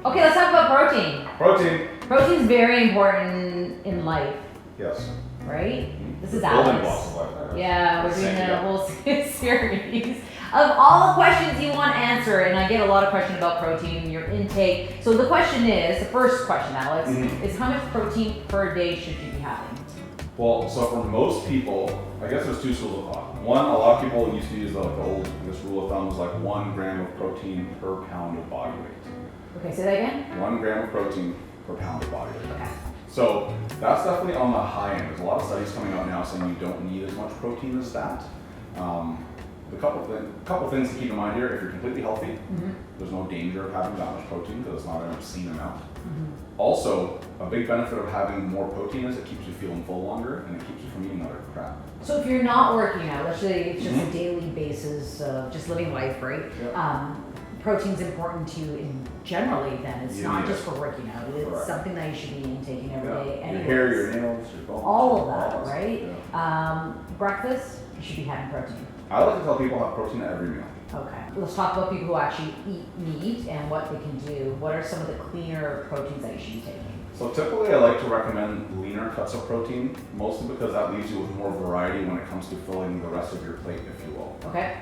Okay, let's talk about protein. Protein. Protein is very important in life, Yes. right? This is Building Alex. blocks of life. Yeah, we're Let's doing sync it a up. whole series of all the questions you want to answer, and I get a lot of questions about protein and your intake. So the question is, the first question, Alex, is how much protein per day should you be having? Well, so for most people, I guess there's two schools of thought. One, a lot of people used to use the old, this rule of thumb was like 1 gram of protein per pound of body weight. Okay, say that again. 1 gram of protein per pound of body weight. Okay. So that's definitely on the high end. There's a lot of studies coming out now saying you don't need as much protein as that. A couple things to keep in mind here: if you're completely healthy, there's no danger of having that much protein because it's not an obscene amount. Also, a big benefit of having more protein is it keeps you feeling full longer and it keeps you from eating other crap. So if you're not working out, let's say it's just a daily basis of just living life, right? Yeah. Protein's important to you in generally then. It's You not need just it. for working out. It's Correct. something that you should be intaking every day. Your anyways. hair, your nails, your bones. All of that, all right? Yeah. Breakfast, you should be having protein. I like to tell people have protein at every meal. Okay. Let's talk about people who actually eat meat and what they can do. What are some of the cleaner proteins that you should be taking? So typically I like to recommend leaner cuts of protein, mostly because that leaves you with more variety when it comes to filling the rest of your plate, if you will. Okay.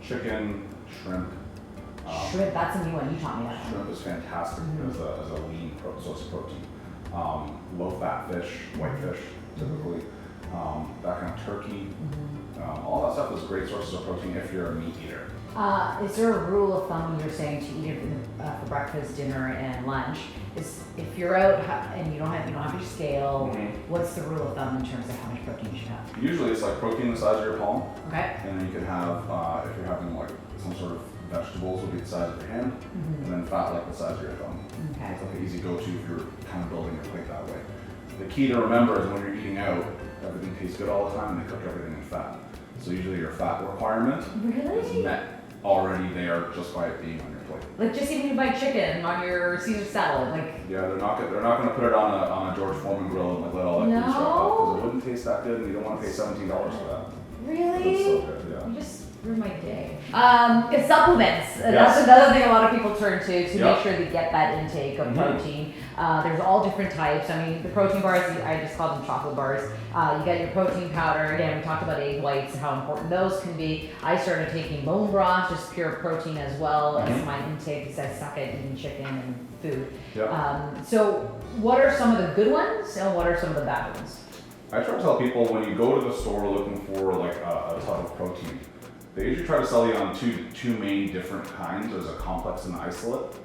Chicken, shrimp. Shrimp, that's a new one. You taught me that one. Shrimp is fantastic as a lean source of protein. Low-fat fish, whitefish, typically. That kind of turkey. All that stuff is great sources of protein if you're a meat eater. Is there a rule of thumb when you're saying to eat it for breakfast, dinner, and lunch? Is if you're out and you don't have your scale, what's the rule of thumb in terms of how much protein you should have? Usually it's like protein the size of your palm, Okay. and then you can have, if you're having like some sort of vegetables, will be the size of your hand, and then fat like the size of your thumb. Okay. It's like an easy go-to if you're kind of building your plate that way. The key to remember is when you're eating out, everything tastes good all the time, and they cook everything in fat. So usually your fat requirement is Really? met already there just by it being on your plate. Like just even if you buy chicken on your Caesar salad, like. Yeah, they're not gonna put it on a George Foreman grill and like let all that good stuff out because it wouldn't taste that good, and you don't want to pay $17 for that. Really? It's so good, yeah. You just ruined my day. It's supplements. Yes. That's another thing a lot of people turn to make Yep. sure they get that intake of protein. There's all different types. I mean, the protein bars, I just call them chocolate bars. You got your protein powder. Again, we talked about egg whites and how important those can be. I started taking bone broth, just pure protein as well as my intake because I suck at eating chicken and food. Yep. So what are some of the good ones and what are some of the bad ones? I try to tell people when you go to the store looking for like a ton of protein, they usually try to sell you on two main different kinds. There's a complex and the isolate.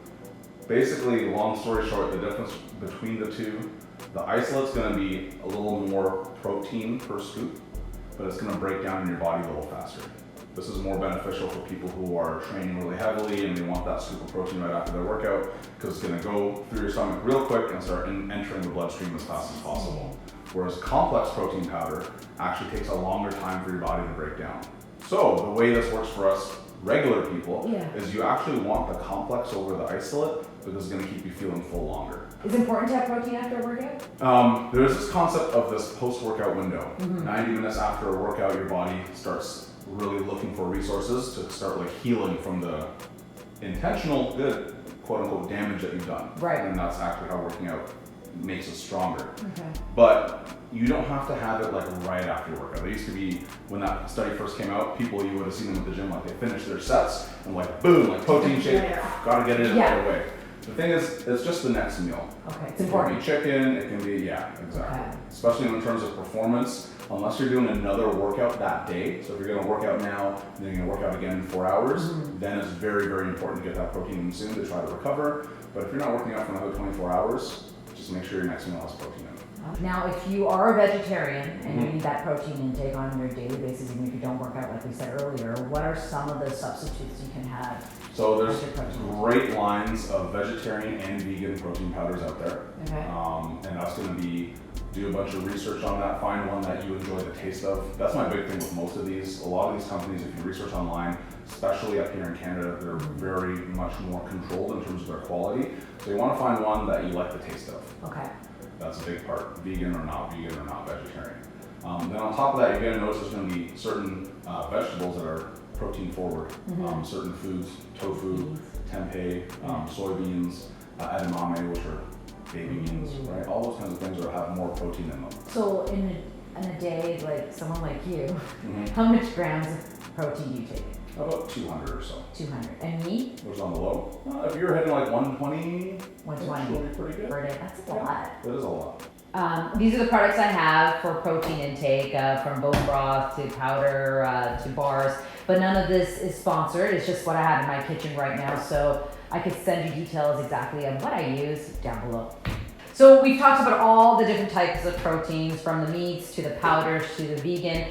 Basically, long story short, the difference between the two, the isolate's going to be a little more protein per scoop, but it's going to break down in your body a little faster. This is more beneficial for people who are training really heavily and they want that scoop of protein right after their workout because it's going to go through your stomach real quick and start entering the bloodstream as fast as possible. Whereas complex protein powder actually takes a longer time for your body to break down. So the way this works for us regular people is you actually want the complex over the isolate because it's going to keep you feeling full longer. Is it important to have protein after a workout? There's this concept of this post-workout window. 90 minutes after a workout, your body starts really looking for resources to start like healing from the intentional good quote-unquote damage that you've done. Right. And that's actually how working out makes us stronger. Okay. But you don't have to have it like right after your workout. There used to be, when that study first came out, people, you would have seen them at the gym, like they finished their sets and like boom, like protein shake, gotta get it in right away. The thing is, it's just the next meal. Okay, it's It important. can be chicken, it can be, yeah, exactly. Okay. Especially in terms of performance, unless you're doing another workout that day. So if you're gonna work out now, and then you're gonna work out again in 4 hours, then it's very, very important to get that protein in soon to try to recover. But if you're not working out for another 24 hours, just make sure your next meal has protein in it. Now, if you are a vegetarian and you need that protein intake on your daily basis, even if you don't work out like we said earlier, what are some of the substitutes you can have? So there's as your protein? great lines of vegetarian and vegan protein powders out there. Okay. And that's gonna be, do a bunch of research on that, find one that you enjoy the taste of. That's my big thing with most of these. A lot of these companies, if you research online, especially up here in Canada, they're very much more controlled in terms of their quality. So you wanna find one that you like the taste of. Okay. That's a big part, vegan or not vegetarian. Then on top of that, you're gonna notice there's gonna be certain vegetables that are protein forward. Certain foods, tofu, tempeh, soybeans, edamame, which are baby beans, right? All those kinds of things that have more protein in them. So in a day, like someone like you, Mhm. how much grams of protein do you take? About 200 or so. 200. And meat? Which is on the low. If you're hitting like 120, 120 that'll be pretty good. per day. That's a lot. That is a lot. These are the products I have for protein intake, from bone broth to powder to bars. But none of this is sponsored. It's just what I have in my kitchen right now. So I could send you details exactly of what I use down below. So we've talked about all the different types of proteins, from the meats to the powders to the vegan.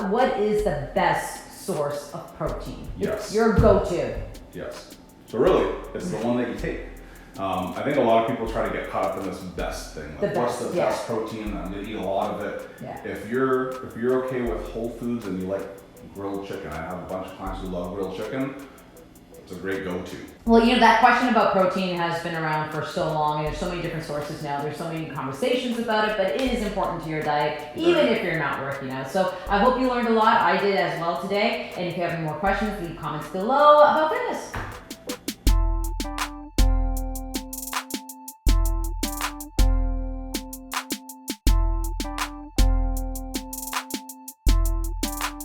What is the best source of protein? Yes. Your go-to. Yes. So really, it's the one that you take. I think a lot of people try to get caught up in this best thing. Like, The what's best, the yeah. best protein? And they eat a lot of it. Yeah. If you're okay with whole foods and you like grilled chicken, I have a bunch of clients who love grilled chicken. It's a great go-to. Well, that question about protein has been around for so long, and there's so many different sources now. There's so many conversations about it, but it is important to your diet, even if you're not working out. So I hope you learned a lot. I did as well today. And if you have any more questions, leave comments below about fitness.